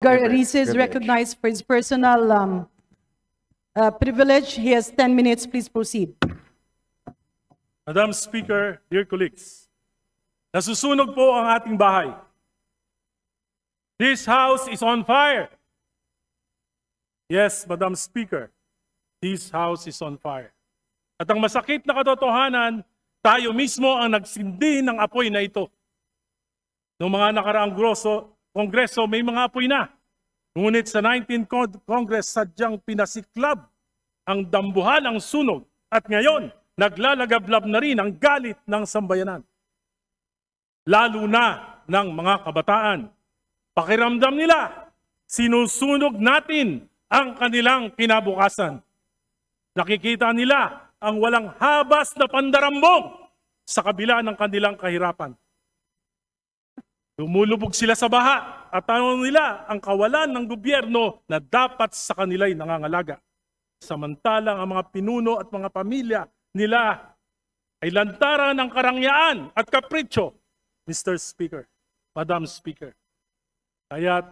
Reese is recognized for his personal privilege. He has 10 minutes. Please proceed. Madam Speaker, dear colleagues, nasusunog po ang ating bahay. This house is on fire. Yes, Madam Speaker, this house is on fire. At ang masakit na katotohanan, tayo mismo ang nagsindi ng apoy na ito. Noong mga nakaraang kongreso, may mga apoy na. Ngunit sa 19th Congress, sadyang pinasiklab ang dambuhan ng sunog. At ngayon, naglalagablab na rin ang galit ng sambayanan. Lalo na ng mga kabataan. Pakiramdam nila, sinusunog natin ang kanilang kinabukasan. Nakikita nila ang walang habas na pandarambong sa kabila ng kanilang kahirapan. Lumulubog sila sa baha at tanong nila ang kawalan ng gobyerno na dapat sa kanila'y nangangalaga. Samantalang ang mga pinuno at mga pamilya nila ay lantaran ng karangyaan at kapritsyo, Mr. Speaker, Madam Speaker. Kaya't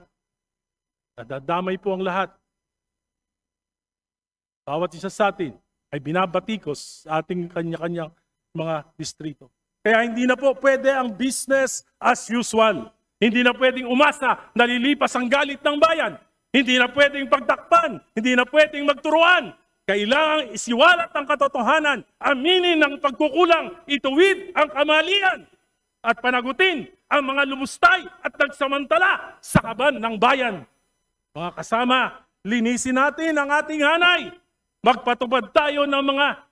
nadadamay po ang lahat. Bawat isa sa atin ay binabatikos sa ating kanya-kanyang mga distrito. Kaya hindi na po pwede ang business as usual. Hindi na pwedeng umasa na lilipas ang galit ng bayan. Hindi na pwedeng pagtakpan. Hindi na pwedeng magturuan. Kailangang isiwalat ang katotohanan, aminin ang pagkukulang, ituwid ang kamalian, at panagutin ang mga lumustay at nagsamantala sa kaban ng bayan. Mga kasama, linisin natin ang ating hanay. Magpatupad tayo ng mga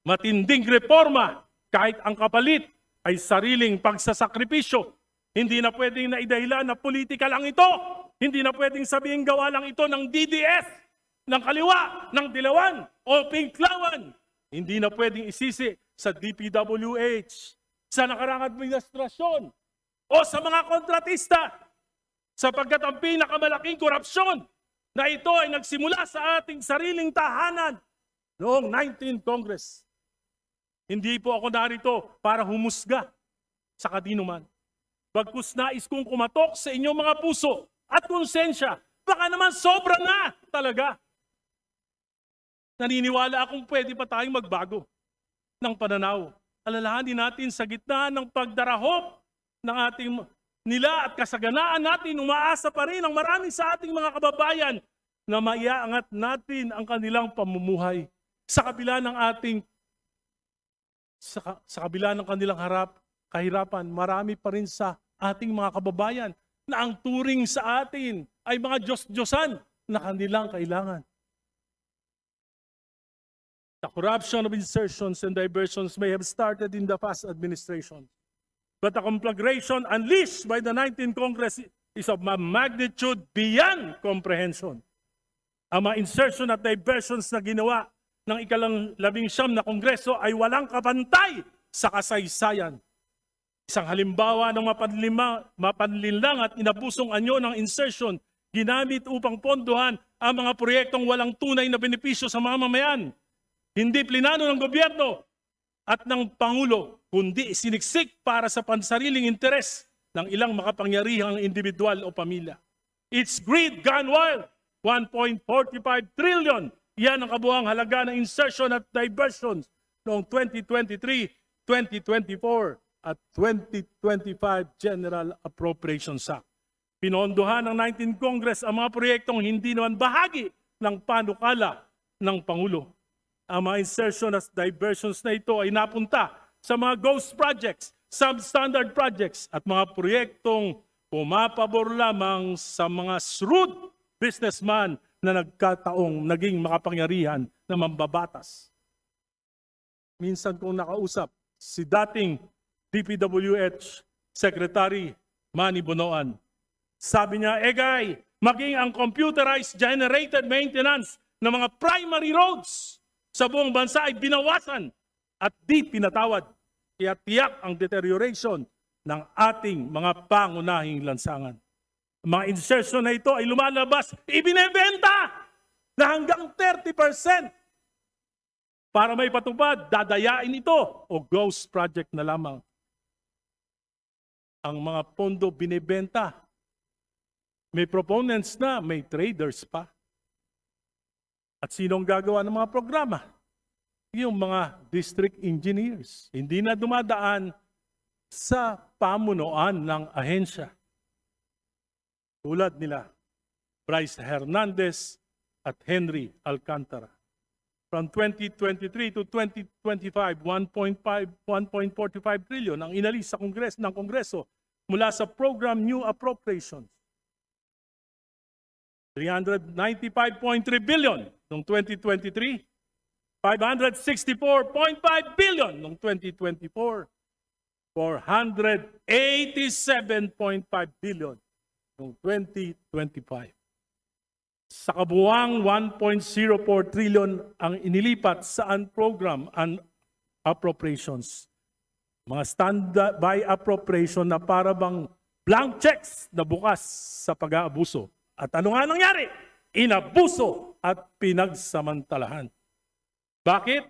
matinding reforma kahit ang kapalit ay sariling pagsasakripisyo. Hindi na pwedeng naidahilan na politika lang ito. Hindi na pwedeng sabihin gawa lang ito ng DDS, ng kaliwa, ng dilawan o pinklawan. Hindi na pwedeng isisi sa DPWH, sa nakaraang administrasyon o sa mga kontratista, sapagkat ang pinakamalaking korupsyon na ito ay nagsimula sa ating sariling tahanan noong 19th Congress. Hindi po ako narito para humusga sa kadinuman. Bagkus nais kong kumatok sa inyong mga puso at konsensya. Baka naman sobra na talaga. Naniniwala akong pwede pa tayong magbago ng pananaw. Alalahanin natin sa gitna ng pagdarahop ng ating nila at kasaganaan natin, umaasa pa rin ang marami sa ating mga kababayan na maiaangat natin ang kanilang pamumuhay sa kabila ng ating sa kabila ng kanilang kahirapan. Marami pa rin sa ating mga kababayan na ang turing sa atin ay mga Diyos-Diyosan na kanilang kailangan. The corruption of insertions and diversions may have started in the past administration, but the conflagration unleashed by the 19th Congress is of a magnitude beyond comprehension. Ang mga insertion at diversions na ginawa ng ika-19 na Kongreso ay walang kapantay sa kasaysayan. Isang halimbawa ng mapanlinlang at inabusong anyo ng insertion ginamit upang pondohan ang mga proyektong walang tunay na benepisyo sa mamamayan. Hindi plinano ng gobyerno at ng Pangulo, kundi siniksik para sa pansariling interes ng ilang makapangyarihang individual o pamilya. It's greed gone wild. 1.45 trillion. Yan ang kabuuang halaga ng insertion at diversions noong 2023, 2024 at 2025 General Appropriations Act. Pinondohan ng 19th Congress ang mga proyektong hindi naman bahagi ng panukala ng Pangulo. Ang mga insertion at diversions na ito ay napunta sa mga ghost projects, substandard projects at mga proyektong pumapabor lamang sa mga shrewd businessman na nagkataong naging makapangyarihan na mambabatas. Minsan kong nakausap si dating DPWH Secretary Manny Bonoan. Sabi niya, Egay, maging ang computerized generated maintenance ng mga primary roads sa buong bansa ay binawasan at di pinatawad. Kaya tiyak ang deterioration ng ating mga pangunahing lansangan. Mga insertion na ito ay lumalabas, ibinebenta na hanggang 30%. Para may patupad, dadayain ito o ghost project na lamang. Ang mga pondo binebenta May proponents na, may traders pa. At sino ang gagawa ng mga programa? Yung mga district engineers. Hindi na dumadaan sa pamunuan ng ahensya. Tulad nila, Bryce Hernandez at Henry Alcantara. From 2023 to 2025, 1.45 trillion ang inalis sa Kongreso mula sa program New Appropriations. 395.3 billion noong 2023, 564.5 billion noong 2024, 487.5 billion noong 2025. Sa kabuuang 1.04 trillion ang inilipat sa program and appropriations. Mga standby appropriation na para bang blank checks na bukas sa pag-aabuso. At ano nga nangyari? Inabuso at pinagsamantalahan. Bakit?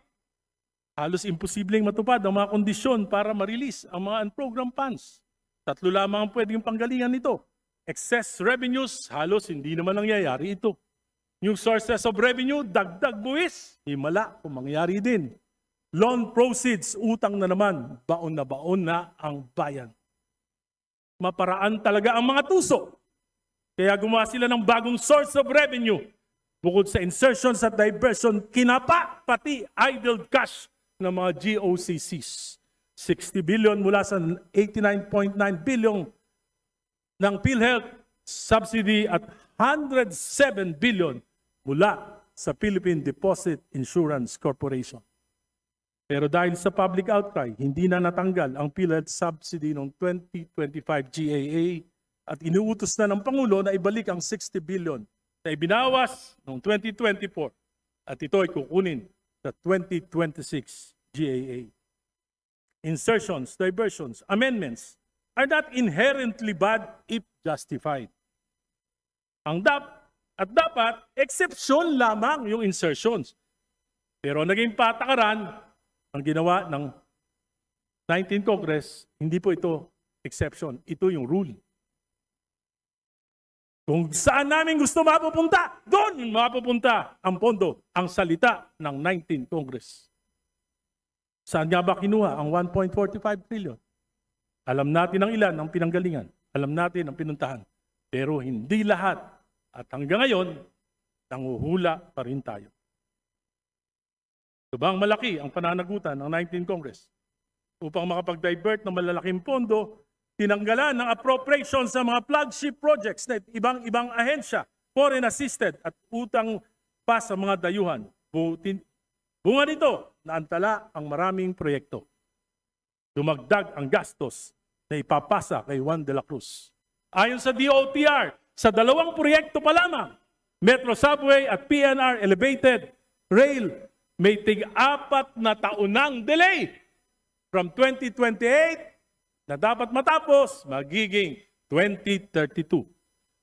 Halos imposibleng matupad ang mga kondisyon para ma-release ang mga unprogrammed funds. 3 lamang ang pwedeng panggalingan nito. Excess revenues, halos hindi naman nangyayari ito. New sources of revenue, dagdag buwis, himala kung mangyayari din. Loan proceeds, utang na naman, baon na ang bayan. Maparaan talaga ang mga tuso. Kaya gumawa sila ng bagong source of revenue. Bukod sa insertions at diversion, kinapa pati idle cash ng mga GOCCs. 60 billion mula sa 89.9 billion ng PhilHealth subsidy at 107 billion mula sa Philippine Deposit Insurance Corporation. Pero dahil sa public outcry, hindi na natanggal ang PhilHealth subsidy noong 2025 GAA at inuutos na ng Pangulo na ibalik ang 60 billion na ibinawas noong 2024 at ito ay kukunin sa 2026 GAA. Insertions, diversions, amendments are not inherently bad if justified. Dapat, exception lamang yung insertions. Pero naging patakaran ang ginawa ng 19th Congress, hindi po ito exception. Ito yung rule. Kung saan namin gusto mapupunta, doon mapupunta ang pondo, ang salita ng 19th Congress. Saan nga ba kinuha ang 1.45 trillion? Alam natin ang ilan ang pinanggalingan. Alam natin ang pinuntahan. Pero hindi lahat. At hanggang ngayon, nanguhula pa rin tayo. Subang malaki ang pananagutan ng 19th Congress upang makapag-divert ng malalaking pondo, tinanggalan ng appropriation sa mga flagship projects na ibang ahensya, foreign assisted at utang pa sa mga dayuhan. Bunga nito, naantala ang maraming proyekto. Dumagdag ang gastos na ipapasa kay Juan de la Cruz. Ayon sa DOTR, sa 2 proyekto pa lamang, Metro Subway at PNR Elevated Rail, may tig-4 na taonang delay. From 2028 na dapat matapos, magiging 2032.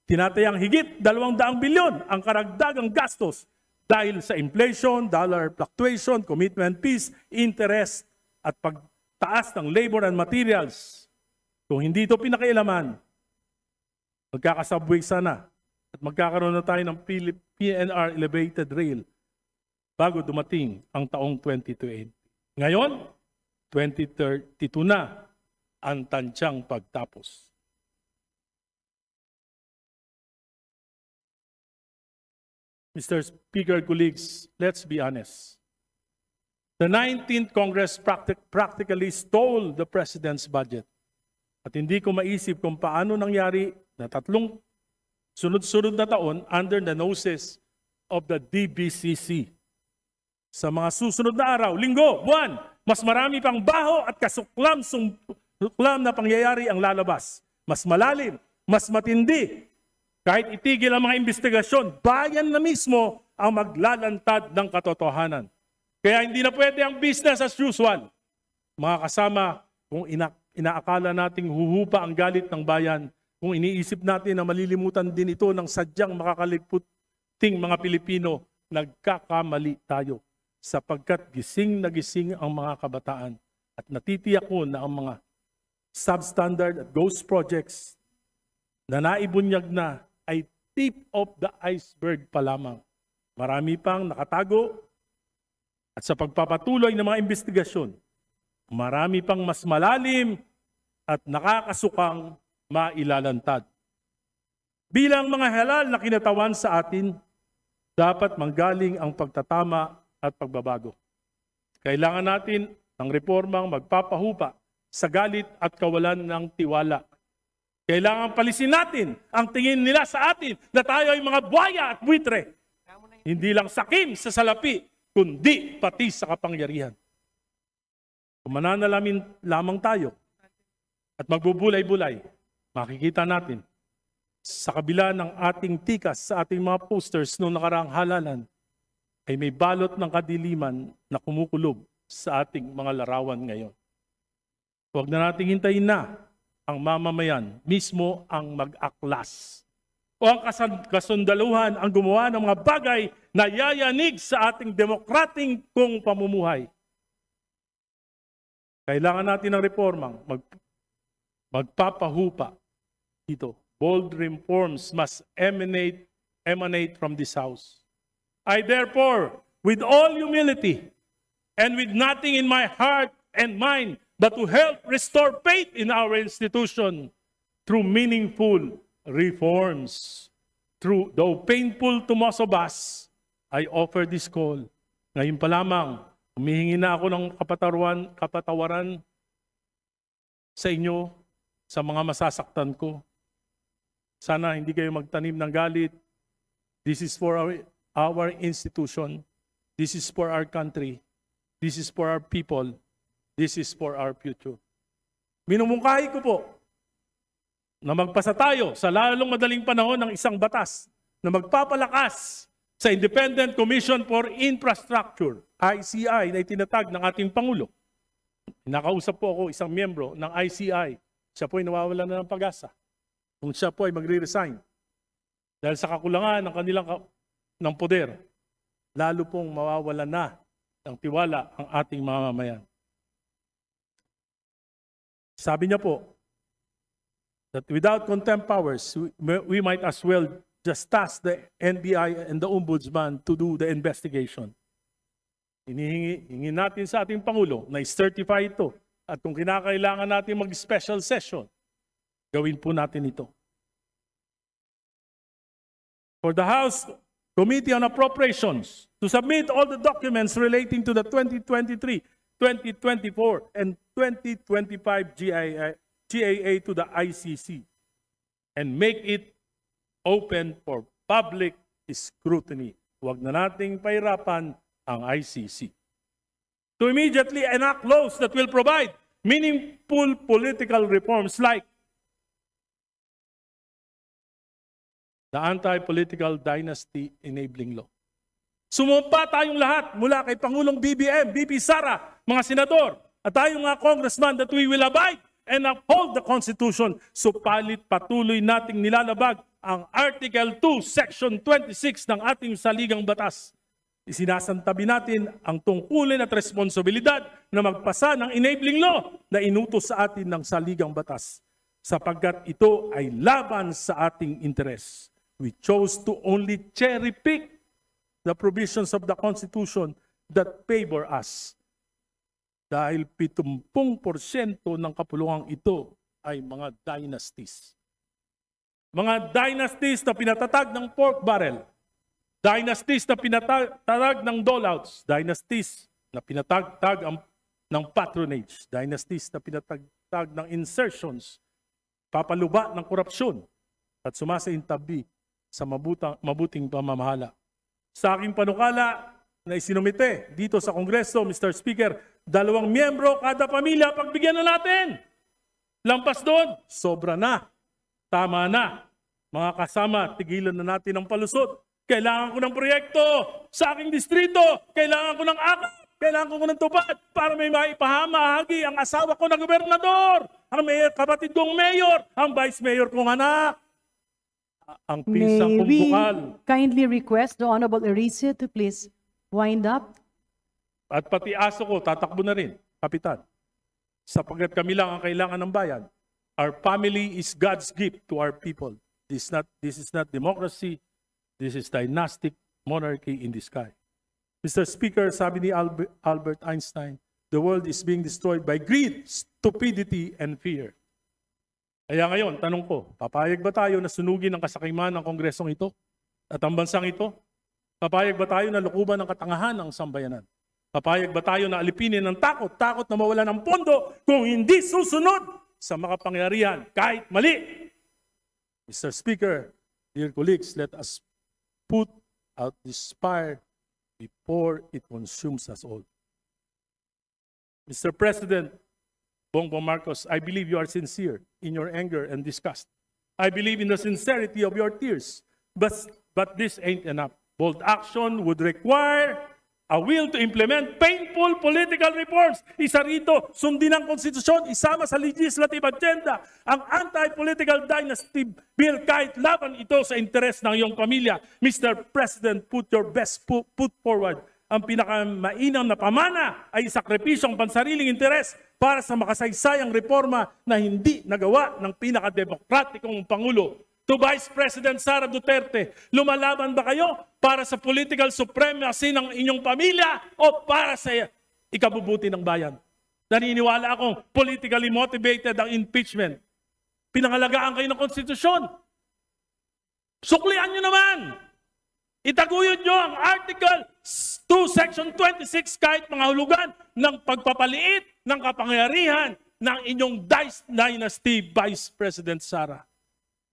Tinatayang higit 200 bilyon ang karagdagang gastos dahil sa inflation, dollar fluctuation, commitment fees, interest at pagtaas ng labor and materials. Kung hindi ito pinakailaman, magkakasubway sana at magkakaroon na tayo ng PNR Elevated Rail bago dumating ang taong 2028. Ngayon, 2032 na ang tansyang pagtapos. Mr. Speaker, colleagues, let's be honest. The 19th Congress practically stole the President's budget. At hindi ko maisip kung paano nangyari na 3 sunod-sunod na taon under the noses of the DBCC. Sa mga susunod na araw, linggo, buwan, mas marami pang baho at kasuklam na pangyayari ang lalabas. Mas malalim, mas matindi. Kahit itigil ang mga investigasyon, bayan na mismo ang maglalantad ng katotohanan. Kaya hindi na pwede ang business as usual. Mga kasama, kung inaakala nating huhupa ang galit ng bayan, kung iniisip natin na malilimutan din ito ng sadyang makakaliputing mga Pilipino, nagkakamali tayo. Sapagkat gising na gising ang mga kabataan at natitiyak ko na ang mga substandard at ghost projects na naibunyag na ay tip of the iceberg pa lamang. Marami pang nakatago at sa pagpapatuloy ng mga investigasyon, marami pang mas malalim at nakakasukang mailalantad. Bilang mga halal na kinatawan sa atin, dapat manggaling ang pagtatama at pagbabago. Kailangan natin ng reformang magpapahupa sa galit at kawalan ng tiwala. Kailangan palisin natin ang tingin nila sa atin na tayo ay mga buhaya at buitre. Hindi lang sakim sa salapi, kundi pati sa kapangyarihan. Kung mananalamin lamang tayo at magbubulay-bulay, makikita natin sa kabila ng ating tikas sa ating mga posters noong nakaraang halalan, ay may balot ng kadiliman na kumukulob sa ating mga larawan ngayon. Huwag na nating hintayin na ang mamamayan mismo ang mag-aklas o ang kasundaluhan ang gumawa ng mga bagay na yayanig sa ating demokrating kong pamumuhay. Kailangan natin ng reformang magpapahupa dito. Bold reforms must emanate from this house. I therefore, with all humility and with nothing in my heart and mind but to help restore faith in our institution through meaningful reforms. Though painful to most of us, I offer this call. Ngayon pa lamang, humihingi na ako ng kapatawaran sa inyo sa mga masasaktan ko. Sana hindi kayo magtanim ng galit. This is for our institution. This is for our country. This is for our people. This is for our future. Minumungkahi ko po na magpasa tayo sa lalong madaling panahon ng isang batas na magpapalakas sa Independent Commission for Infrastructure, ICI, na itinatag ng ating Pangulo. Nakausap po ako isang miyembro ng ICI. Siya po ay nawawalan na ng pag-asa. Kung siya po ay magre-resign dahil sa kakulangan ng kanilang ng poder, lalo pong mawawalan na ng tiwala ang ating mamamayan. Sabi niya po, that without contempt powers, we might as well just task the NBI and the Ombudsman to do the investigation. Hinihingi natin sa ating Pangulo na i-certify ito. At kung kinakailangan natin mag-special session, gawin po natin ito. For the House Committee on Appropriations to submit all the documents relating to the 2023, 2024, and 2025 GAA to the ICC and make it open for public scrutiny. Huwag na nating pahirapan ang ICC. To immediately enact laws that will provide meaningful political reforms like the Anti-Political Dynasty Enabling Law. Sumumpa tayong lahat mula kay Pangulong BBM, BP Sara, mga senador, at tayong mga congressman that we will abide and uphold the Constitution, supalit patuloy nating nilalabag ang Article 2, Section 26 ng ating saligang batas. Isinasantabi natin ang tungkulin at responsibilidad na magpasa ng enabling law na inutos sa atin ng saligang batas, sapagkat ito ay laban sa ating interes. We chose to only cherry-pick the provisions of the Constitution that favor us. Dahil 70% ng kapulungang ito ay mga dynasties. Mga dynasties na pinatatag ng pork barrel. Dynasties na pinatatag ng doleouts. Dynasties na pinatagtag ng patronage. Dynasties na pinatagtag ng insertions. Papaluba ng korupsyon. At sumasaintabi sa mabuting pamamahala. Sa aking panukala na isinumite dito sa Kongreso, Mr. Speaker, 2 miyembro kada pamilya, pagbigyan na natin. Lampas doon, sobra na. Tama na. Mga kasama, tigilan na natin ang palusot. Kailangan ko ng proyekto sa aking distrito. Kailangan ko ng akap. Kailangan ko ng tupad para may maipahamahagi ang asawa ko na gobernador, ang kapatid kong mayor, ang vice mayor kong anak, ang pisang kong bukal. Kindly request the Honorable Erice to please wind up. At pati aso ko, tatakbo na rin, Kapitan. Sapagkat kami lang ang kailangan ng bayan. Our family is God's gift to our people. This is not democracy. This is dynastic monarchy in the sky. Mr. Speaker, sabi ni Albert Einstein, the world is being destroyed by greed, stupidity, and fear. Kaya ngayon, tanong ko, papayag ba tayo na sunugin ang kasakiman ng kongresong ito at ang bansang ito? Papayag ba tayo na lukuban ng katangahan ng sambayanan? Papayag ba tayo na alipinin ng takot na mawala ng pondo kung hindi susunod sa makapangyarihan kahit mali? Mr. Speaker, dear colleagues, let us put out this fire before it consumes us all. Mr. President, Bongbong Marcos, I believe you are sincere in your anger and disgust. I believe in the sincerity of your tears. But this ain't enough. Bold action would require a will to implement painful political reforms. Isa rito, sundin ang konstitusyon, isama sa legislative agenda ang anti-political dynasty bill kahit laban ito sa interes ng iyong pamilya. Mr. President, put your best foot forward. Ang pinakamainam na pamana ay sakripisyong pansariling interes para sa makasaysayang reforma na hindi nagawa ng pinakademokratikong Pangulo. To Vice President Sara Duterte, lumalaban ba kayo para sa political supremacy ng inyong pamilya o para sa ikabubuti ng bayan? Naniniwala akong politically motivated ang impeachment. Pinangalagaan kayo ng konstitusyon. Suklian nyo naman! Itaguyod nyo ang Article 2, Section 26 kahit mga hulugan ng pagpapaliit ng kapangyarihan ng inyong dynasty, Vice President Sara.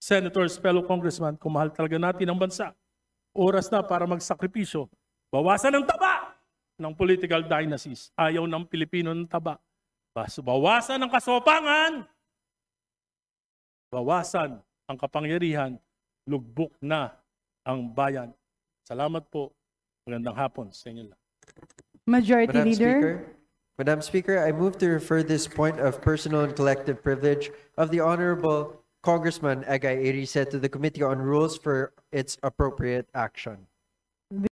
Senators, fellow congressman, kung mahal talaga natin ang bansa, oras na para magsakripisyo. Bawasan ang taba ng political dynasties. Ayaw ng Pilipino ng taba. Bawasan ang kasopangan. Bawasan ang kapangyarihan. Lugbok na ang bayan. Salamat po. Magandang hapon sa inyo lang. Majority Leader. Madam Speaker, I move to refer this point of personal and collective privilege of the Honorable Congressman Egay Erice to the Committee on Rules for its appropriate action.